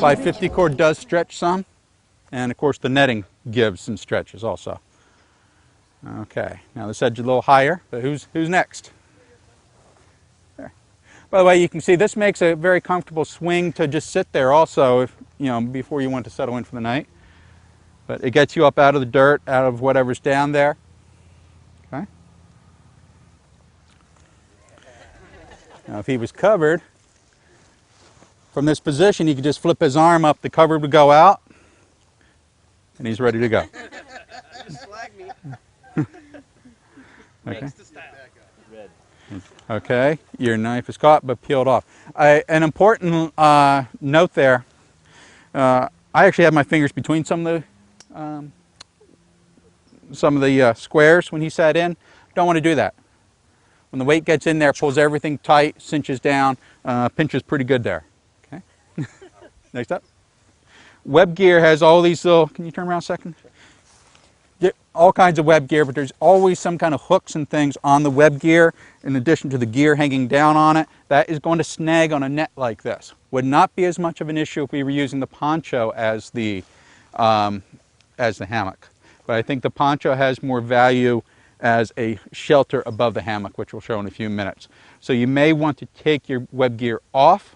550 cord does stretch some, and of course the netting gives some stretches also. Okay, now this edge is a little higher, but who's next? There. By the way, you can see this makes a very comfortable swing to just sit there also, if, before you want to settle in for the night. But it gets you up out of the dirt, out of whatever's down there. Okay. Now if he was covered, from this position he could just flip his arm up, the cover would go out, and he's ready to go. Just flag me. Okay. Okay, your knife is caught but peeled off. An important note there, I actually have my fingers between some of the squares when he sat in. Don't want to do that. When the weight gets in there, pulls everything tight, cinches down, pinches pretty good there. Okay. Next up. Web gear has all these little, can you turn around a second? All kinds of web gear, but there's always some kind of hooks and things on the web gear in addition to the gear hanging down on it. That is going to snag on a net like this. Would not be as much of an issue if we were using the poncho as the hammock. But I think the poncho has more value as a shelter above the hammock, which we'll show in a few minutes. So you may want to take your web gear off.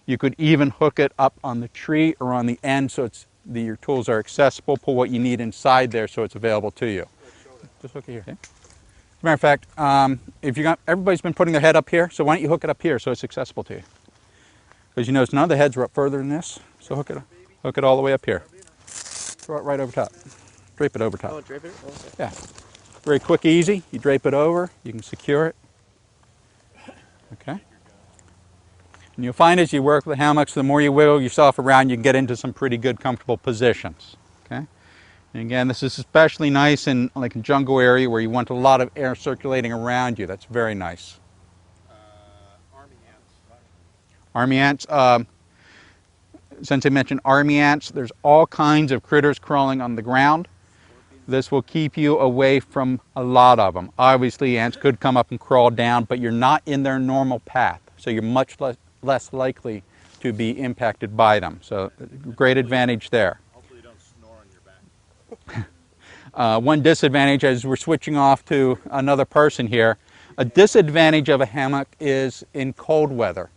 You could even hook it up on the tree or on the end so your tools are accessible. Pull what you need inside there so it's available to you. Just hook it here. Okay? As a matter of fact, everybody's been putting their head up here, so why don't you hook it up here so it's accessible to you? Because you notice none of the heads are up further than this, so hook it all the way up here. Throw it right over top. Drape it over top. Oh, drape it? Okay. Yeah. Very quick, easy. You drape it over, you can secure it. Okay. And you'll find as you work with the hammocks, the more you wiggle yourself around, you can get into some pretty good, comfortable positions. Okay. And again, this is especially nice in like a jungle area where you want a lot of air circulating around you. That's very nice. Army ants. Sensei mentioned army ants. There's all kinds of critters crawling on the ground. This will keep you away from a lot of them. Obviously, ants could come up and crawl down, but you're not in their normal path, so you're much less likely to be impacted by them. So, great advantage there. Hopefully you don't snore on your back. One disadvantage, as we're switching off to another person here, a disadvantage of a hammock is in cold weather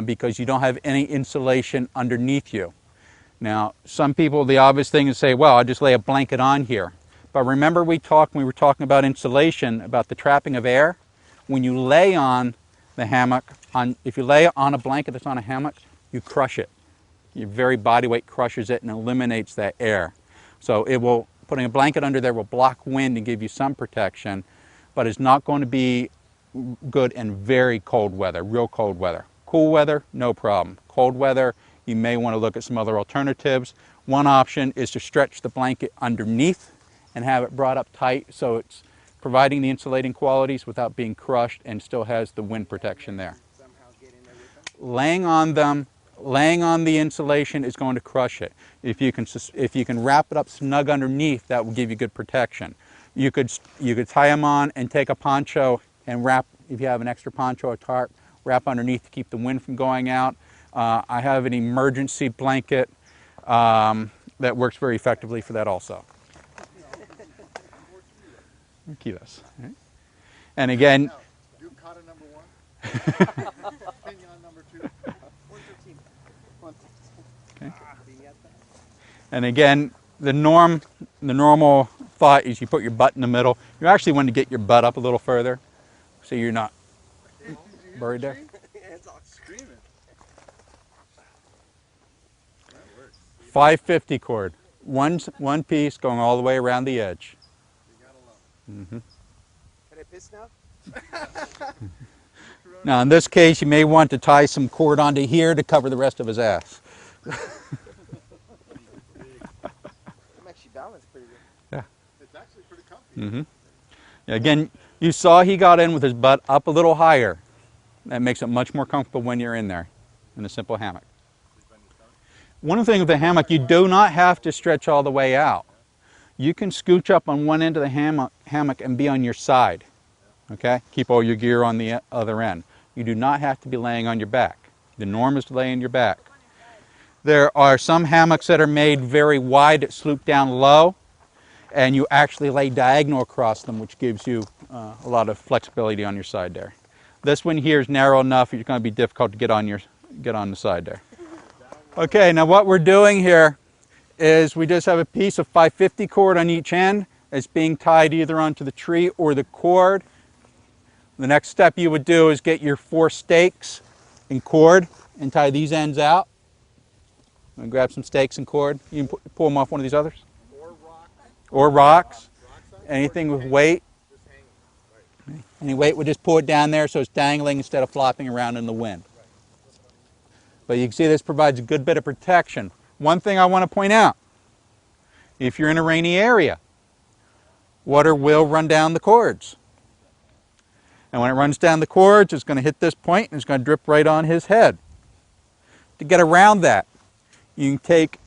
because you don't have any insulation underneath you. Now, some people, the obvious thing is say, well, I'll just lay a blanket on here. But remember when we were talking about insulation, about the trapping of air? When you lay on the hammock, if you lay on a blanket that's on a hammock, you crush it. Your very body weight crushes it and eliminates that air. So putting a blanket under there will block wind and give you some protection, but it's not going to be good in very cold weather, real cold weather. Cool weather, no problem. Cold weather, you may want to look at some other alternatives. One option is to stretch the blanket underneath and have it brought up tight so it's providing the insulating qualities without being crushed and still has the wind protection there. Laying on the insulation is going to crush it. If you can wrap it up snug underneath, that will give you good protection. You could tie them on and take a poncho and wrap, if you have an extra poncho or tarp, wrap underneath to keep the wind from going out. I have an emergency blanket that works very effectively for that also. Kilos. Right? And again, you caught a number one. Pinion number two. 115. Okay. And again, the normal thought is you put your butt in the middle. You actually want to get your butt up a little further so you're not buried there. It's all screaming. 550 cord. One piece going all the way around the edge. Can I piss now? Now in this case you may want to tie some cord onto here to cover the rest of his ass. I'm actually balanced pretty good. Yeah. It's actually pretty comfy. Again, you saw he got in with his butt up a little higher. That makes it much more comfortable when you're in there in a simple hammock. One thing with the hammock, you do not have to stretch all the way out. You can scooch up on one end of the hammock and be on your side. Okay? Keep all your gear on the other end. You do not have to be laying on your back. The norm is to lay on your back. There are some hammocks that are made very wide that sloop down low, and you actually lay diagonal across them, which gives you a lot of flexibility on your side there. This one here is narrow enough; it's going to be difficult to get on the side there. Okay, now what we're doing here is we just have a piece of 550 cord on each end. It's being tied either onto the tree or the cord. The next step you would do is get your 4 stakes and cord and tie these ends out. I'm going to grab some stakes and cord. You can pull them off one of these others. Or rocks. Or rocks. Rocks Anything with weight. just hanging. Right. Any weight would just pull it down there so it's dangling instead of flopping around in the wind. But you can see this provides a good bit of protection. One thing I want to point out, if you're in a rainy area, water will run down the cords. And when it runs down the cords, it's going to hit this point and it's going to drip right on his head. To get around that, you can take,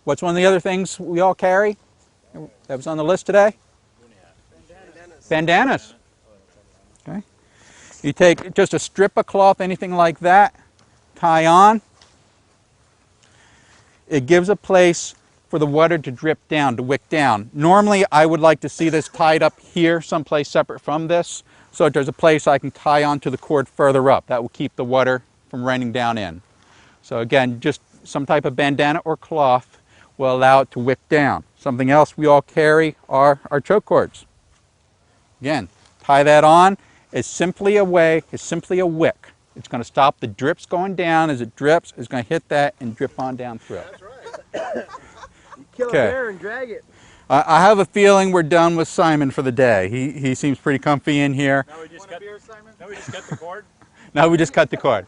what's one of the other things we all carry that was on the list today? Bandanas. Okay. You take just a strip of cloth, anything like that, tie on. It gives a place for the water to drip down, to wick down. Normally, I would like to see this tied up here, someplace separate from this, so that there's a place I can tie onto the cord further up. That will keep the water from raining down in. So again, just some type of bandana or cloth will allow it to wick down. Something else we all carry are our choke cords. Again, tie that on. It's simply a wick. It's going to stop the drips going down. As it drips, it's going to hit that and drip on down through it. That's right. Kill Okay. a bear and drag it. I have a feeling we're done with Simon for the day. He seems pretty comfy in here. Now we just Want a cut. beer, Simon? Now we just cut the cord. Now we just cut the cord.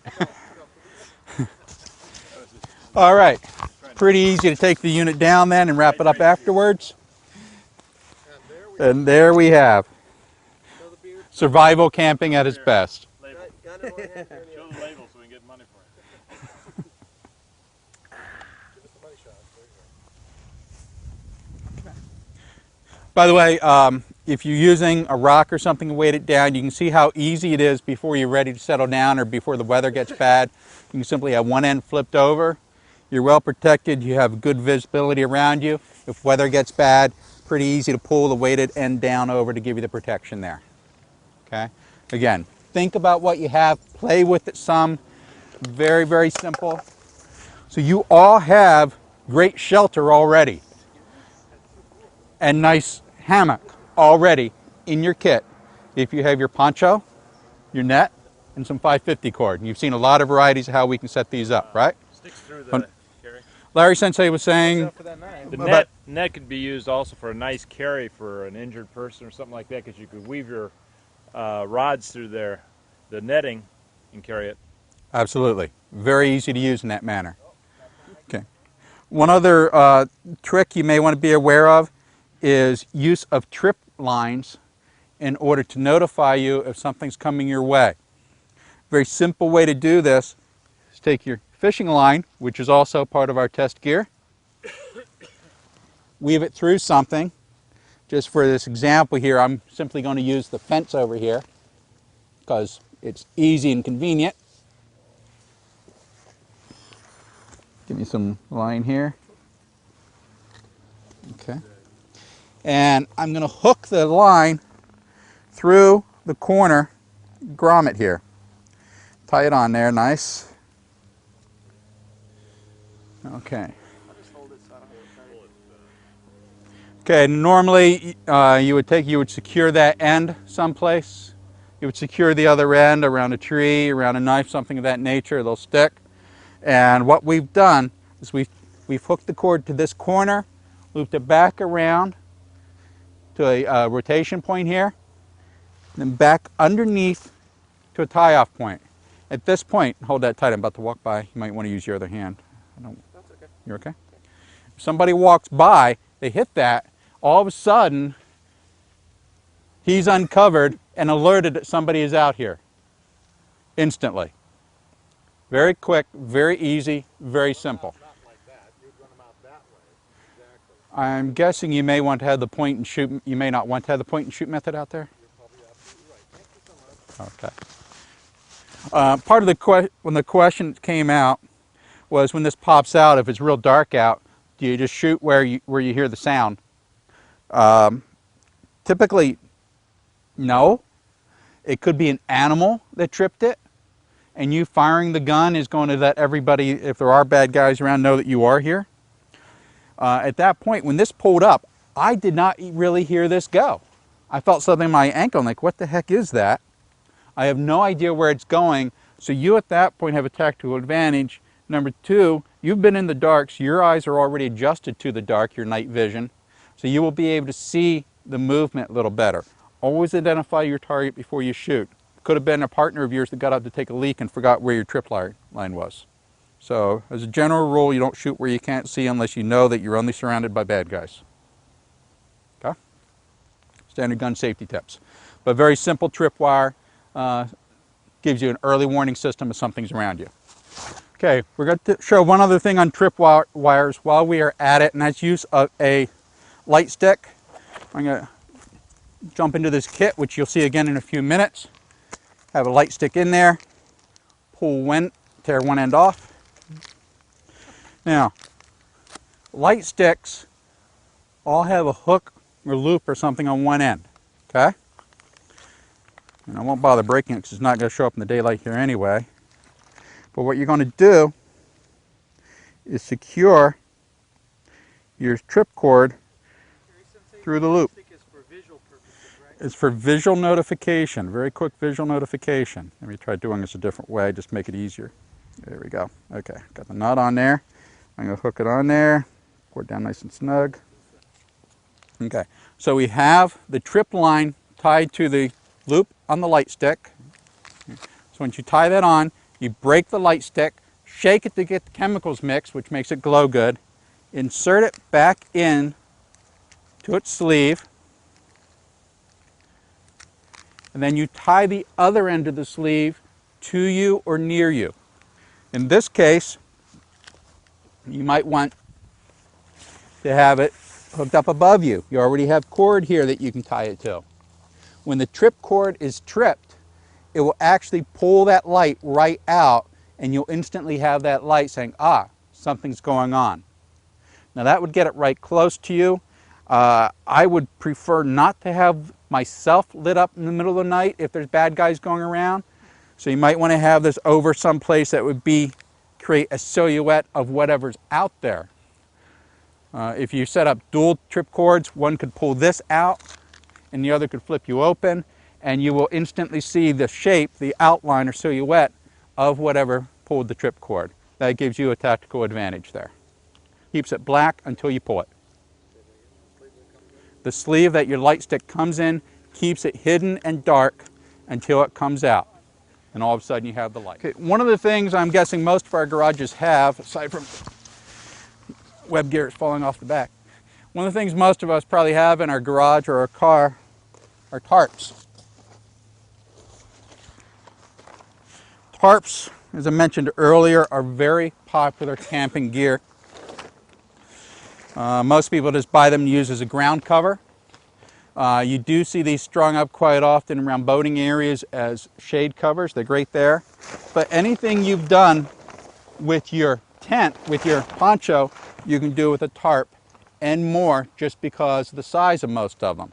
All right. Pretty easy to take the unit down then and wrap it up afterwards. And there we have Kill the beer. survival camping at its best. Label. Gun in one hand, turn Show the label so we can get money for it. Give us the money shot. There you go. By the way, if you're using a rock or something to weight it down, you can see how easy it is before you're ready to settle down or before the weather gets bad. You can simply have one end flipped over. You're well protected. You have good visibility around you. If weather gets bad, pretty easy to pull the weighted end down over to give you the protection there. Okay? Again, think about what you have. Play with it some. Very, very simple. So you all have great shelter already and nice hammock already in your kit if you have your poncho, your net, and some 550 cord. And you've seen a lot of varieties of how we can set these up, right? Sticks through the carry. Larry Sensei was saying, for that knife. The net could be used also for a nice carry for an injured person or something like that, because you could weave your rods through the netting and carry it. absolutely, very easy to use in that manner. Okay. One other trick you may want to be aware of is use of trip lines in order to notify you if something's coming your way. Very simple way to do this is take your fishing line, which is also part of our test gear, weave it through something. Just for this example here, I'm simply going to use the fence over here because it's easy and convenient. Give me some line here. Okay. And I'm going to hook the line through the corner grommet here. Tie it on there, nice. Okay. I'll just hold it so I don't have to Okay, normally you would secure that end someplace. You would secure the other end around a tree, around a knife, something of that nature. They'll stick. And what we've done is we've hooked the cord to this corner, looped it back around to a rotation point here, then back underneath to a tie-off point. At this point, hold that tight. I'm about to walk by. You might want to use your other hand. That's okay. You're okay? If somebody walks by, they hit that, all of a sudden, he's uncovered and alerted that somebody is out here instantly. Very quick, very easy, very simple. Not like that. You'd run them out that way. Exactly. I'm guessing you may want to have the point and shoot, you may not want to have the point and shoot method out there? You're probably absolutely right. Thank you so much. Okay. Part of the when the question came out was when this pops out, if it's real dark out, do you just shoot where you hear the sound? Typically, no. It could be an animal that tripped it, and you firing the gun is going to let everybody, if there are bad guys around, know that you are here. At that point, when this pulled up, I did not really hear this go. I felt something in my ankle. I'm like, what the heck is that? I have no idea where it's going. So you at that point have a tactical advantage. Number two, you've been in the dark, so your eyes are already adjusted to the dark, your night vision. So you will be able to see the movement a little better. Always identify your target before you shoot. Could have been a partner of yours that got out to take a leak and forgot where your trip line was. So as a general rule, you don't shoot where you can't see unless you know that you're only surrounded by bad guys. Okay? Standard gun safety tips. But very simple tripwire. Gives you an early warning system if something's around you. Okay, we're going to show one other thing on tripwires while we are at it, and that's use of a light stick. I'm going to jump into this kit, which you'll see again in a few minutes. Have a light stick in there, tear one end off. Now, light sticks all have a hook or loop or something on one end, okay? And I won't bother breaking it because it's not going to show up in the daylight here anyway. But what you're going to do is secure your trip cord through the loop. It's for visual notification, very quick visual notification. Let me try doing this a different way, just make it easier. There we go. Okay, got the nut on there. I'm going to hook it on there, cord down nice and snug. Okay, so we have the trip line tied to the loop on the light stick. So once you tie that on, you break the light stick, shake it to get the chemicals mixed, which makes it glow good, insert it back in to its sleeve, and then you tie the other end of the sleeve to you or near you. In this case, you might want to have it hooked up above you. You already have cord here that you can tie it to. When the trip cord is tripped, it will actually pull that light right out, and you'll instantly have that light saying, ah, something's going on. Now that would get it right close to you. I would prefer not to have myself lit up in the middle of the night if there's bad guys going around. So you might want to have this over someplace that would create a silhouette of whatever's out there. If you set up dual trip cords, one could pull this out and the other could flip you open, and you will instantly see the shape, the outline or silhouette of whatever pulled the trip cord. That gives you a tactical advantage there. Keeps it black until you pull it. The sleeve that your light stick comes in keeps it hidden and dark until it comes out. And all of a sudden you have the light. Okay, one of the things I'm guessing most of our garages have, aside from web gear is falling off the back, one of the things most of us probably have in our garage or our car are tarps. Tarps, as I mentioned earlier, are very popular camping gear. Most people just buy them to use as a ground cover. You do see these strung up quite often around boating areas as shade covers. They're great there. But anything you've done with your tent, with your poncho, you can do with a tarp and more, just because of the size of most of them.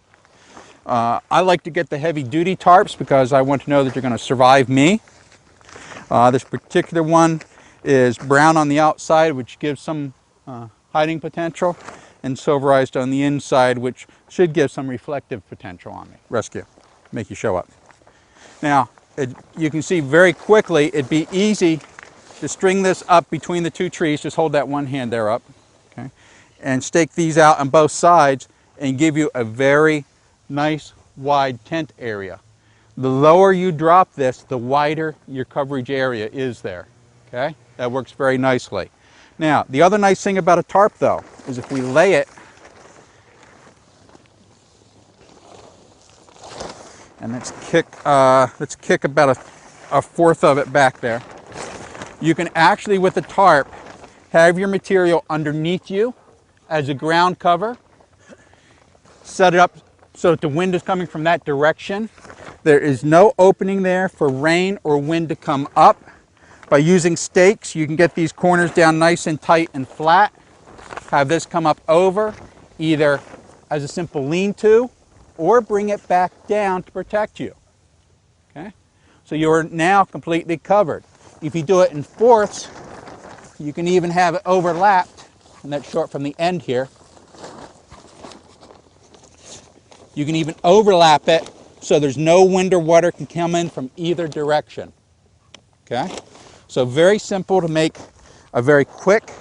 I like to get the heavy duty tarps because I want to know that you're going to survive me. This particular one is brown on the outside, which gives some hiding potential, and silverized on the inside, which should give some reflective potential on me. Rescue, make you show up. Now, you can see very quickly, it'd be easy to string this up between the two trees. Just hold that one hand there up, okay, and stake these out on both sides and give you a very nice wide tent area. The lower you drop this, the wider your coverage area is there, okay? That works very nicely. Now, the other nice thing about a tarp, though, is if we lay it, and let's kick about a fourth of it back there. You can actually, with the tarp, have your material underneath you as a ground cover. Set it up so that the wind is coming from that direction. There is no opening there for rain or wind to come up. By using stakes, you can get these corners down nice and tight and flat. Have this come up over, either as a simple lean-to, or bring it back down to protect you. Okay? So you're now completely covered. If you do it in fourths, you can even have it overlapped, and that's short from the end here. You can even overlap it so there's no wind or water can come in from either direction. Okay? So very simple to make a very quick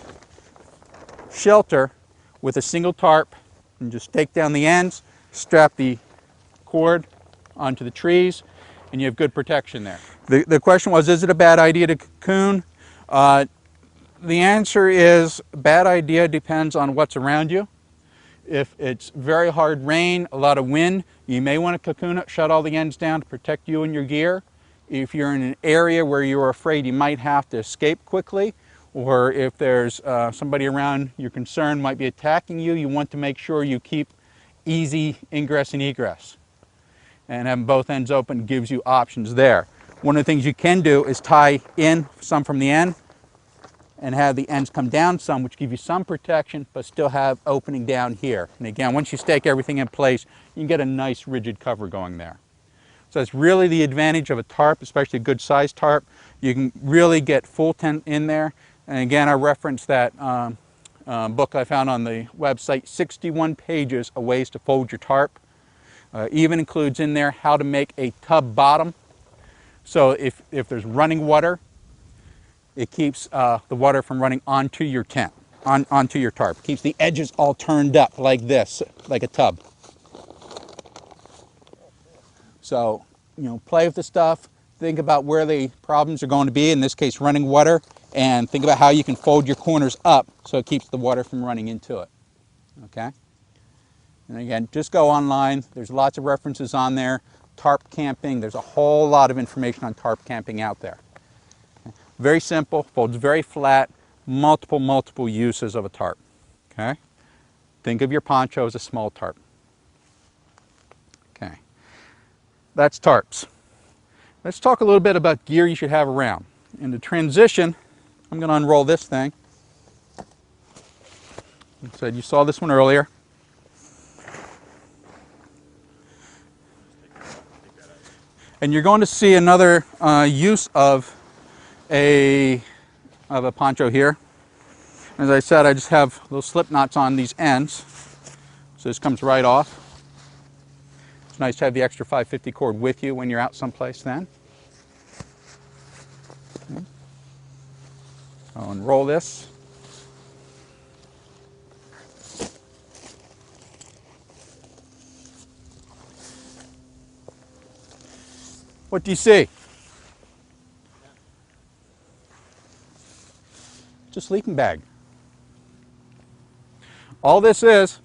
shelter with a single tarp, and just take down the ends, strap the cord onto the trees, and you have good protection there. The question was, is it a bad idea to cocoon? The answer is, bad idea depends on what's around you. If it's very hard rain, a lot of wind, you may want to cocoon it, shut all the ends down to protect you and your gear. If you're in an area where you're afraid you might have to escape quickly, or if there's somebody around you're concerned might be attacking you, you want to make sure you keep easy ingress and egress. And having both ends open gives you options there. One of the things you can do is tie in some from the end and have the ends come down some, which give you some protection, but still have opening down here. And again, once you stake everything in place, you can get a nice rigid cover going there. So that's really the advantage of a tarp, especially a good sized tarp. You can really get full tent in there. And again, I referenced that book I found on the website, 61 pages of ways to fold your tarp. Even includes in there how to make a tub bottom. So if there's running water, it keeps the water from running onto your tent, onto your tarp. It keeps the edges all turned up like this, like a tub. So, you know, play with the stuff, think about where the problems are going to be, in this case running water, and think about how you can fold your corners up so it keeps the water from running into it. Okay? And again, just go online. There's lots of references on there. Tarp camping, there's a whole lot of information on tarp camping out there. Very simple, folds very flat, multiple uses of a tarp. Okay? Think of your poncho as a small tarp. Okay. That's tarps. Let's talk a little bit about gear you should have around. In the transition, I'm going to unroll this thing. Like I said, you saw this one earlier. And you're going to see another use of a poncho here. As I said, I just have little slip knots on these ends. So this comes right off. It's nice to have the extra 550 cord with you when you're out someplace then. Okay. I'll unroll this. What do you see? It's a sleeping bag. All this is,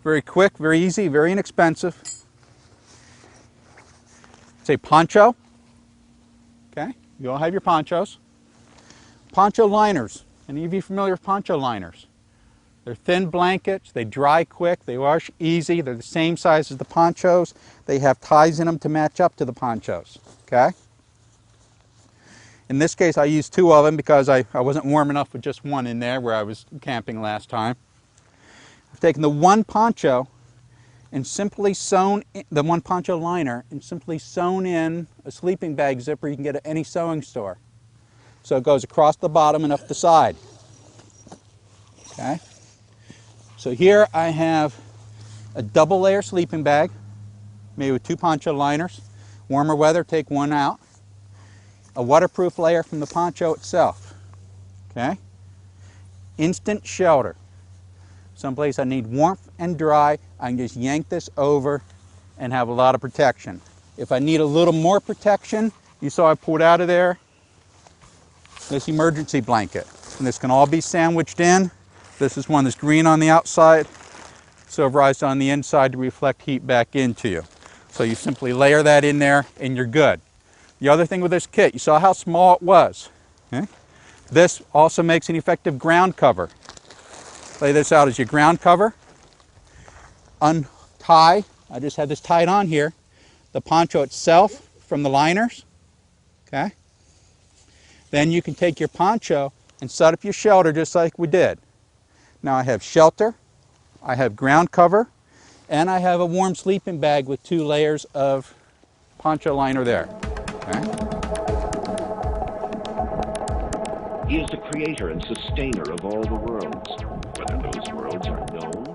very quick, very easy, very inexpensive. It's a poncho. Okay, you all have your ponchos. Poncho liners. Any of you familiar with poncho liners? They're thin blankets, they dry quick, they wash easy, they're the same size as the ponchos. They have ties in them to match up to the ponchos. Okay? In this case, I used two of them because I wasn't warm enough with just one in there where I was camping last time. I've taken the one poncho and simply sewn in, the one poncho liner, and simply sewn in a sleeping bag zipper you can get at any sewing store. So it goes across the bottom and up the side. Okay? So here I have a double layer sleeping bag made with two poncho liners. Warmer weather, take one out. A waterproof layer from the poncho itself. Okay? Instant shelter. Someplace I need warmth and dry, I can just yank this over and have a lot of protection. If I need a little more protection, you saw I pulled out of there this emergency blanket. And this can all be sandwiched in. This is one that's green on the outside, silverized on the inside to reflect heat back into you. So you simply layer that in there and you're good. The other thing with this kit, you saw how small it was. Okay? This also makes an effective ground cover. Lay this out as your ground cover. Untie, I just had this tied on here, the poncho itself from the liners. Okay? Then you can take your poncho and set up your shelter just like we did. Now I have shelter, I have ground cover, and I have a warm sleeping bag with 2 layers of poncho liner there. Okay? He is the creator and sustainer of all the worlds, whether those worlds are known